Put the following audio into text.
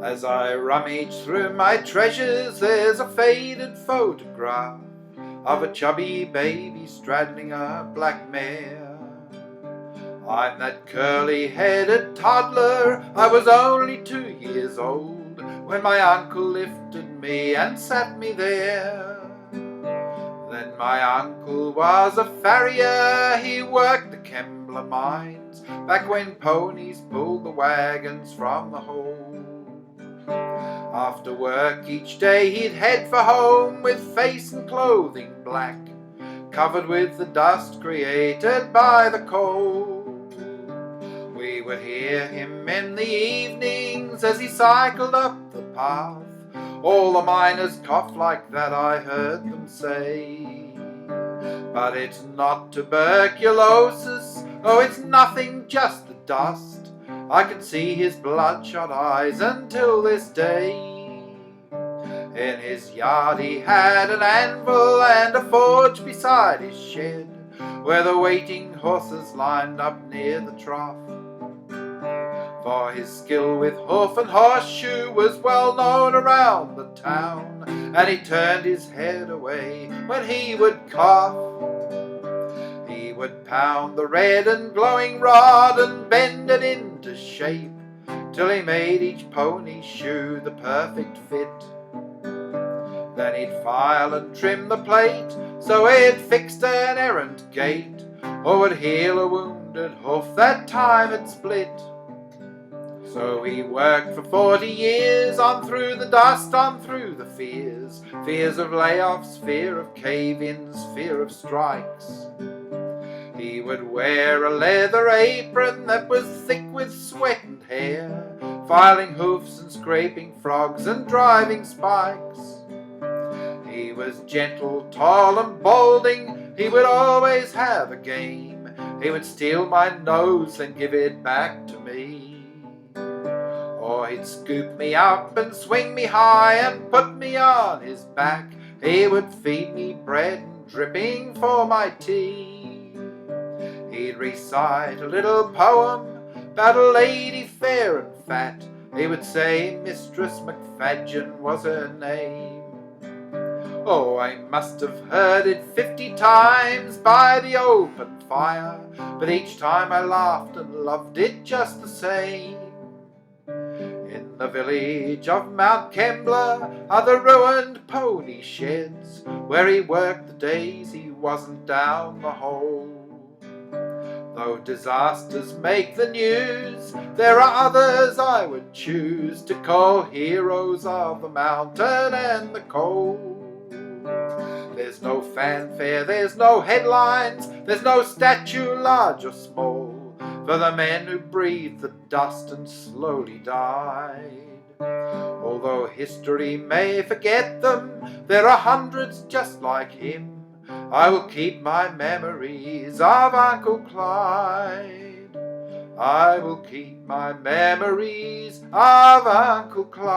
As I rummage through my treasures, there's a faded photograph of a chubby baby straddling a black mare. I'm that curly-headed toddler, I was only 2 years old when my uncle lifted me and sat me there. Then my uncle was a farrier, he worked the Kembla mines back when ponies pulled the wagons from the hole. After work each day he'd head for home with face and clothing black, covered with the dust created by the coal. We would hear him in the evenings as he cycled up the path. All the miners cough like that, I heard them say. But it's not tuberculosis, oh it's nothing, just the dust. I can see his bloodshot eyes until this day. In his yard he had an anvil and a forge beside his shed, where the waiting horses lined up near the trough. For his skill with hoof and horseshoe was well known around the town, and he turned his head away when he would cough. He would pound the red and glowing rod and bend it into shape, till he made each pony's shoe the perfect fit. Then he'd file and trim the plate so it fixed an errant gait, or would heal a wounded hoof that time had split. So he worked for 40 years, on through the dust, on through the fears. Fears of layoffs, fear of cave-ins, fear of strikes. He would wear a leather apron that was thick with sweat and hair, filing hoofs and scraping frogs and driving spikes. He was gentle, tall and balding, he would always have a game. He would steal my nose and give it back to me. Or he'd scoop me up and swing me high and put me on his back. He would feed me bread and dripping for my tea. He'd recite a little poem about a lady fair and fat. He would say Mistress McFadgen was her name. Oh, I must have heard it 50 times by the open fire, but each time I laughed and loved it just the same. In the village of Mt Kembla are the ruined pony sheds, where he worked the days he wasn't down the hole. Though disasters make the news, there are others I would choose to call heroes of the mountain and the cold. There's no fanfare, there's no headlines, there's no statue large or small, for the men who breathed the dust and slowly died. Although history may forget them, there are hundreds just like him. I will keep my memories of Uncle Clyde. I will keep my memories of Uncle Clyde.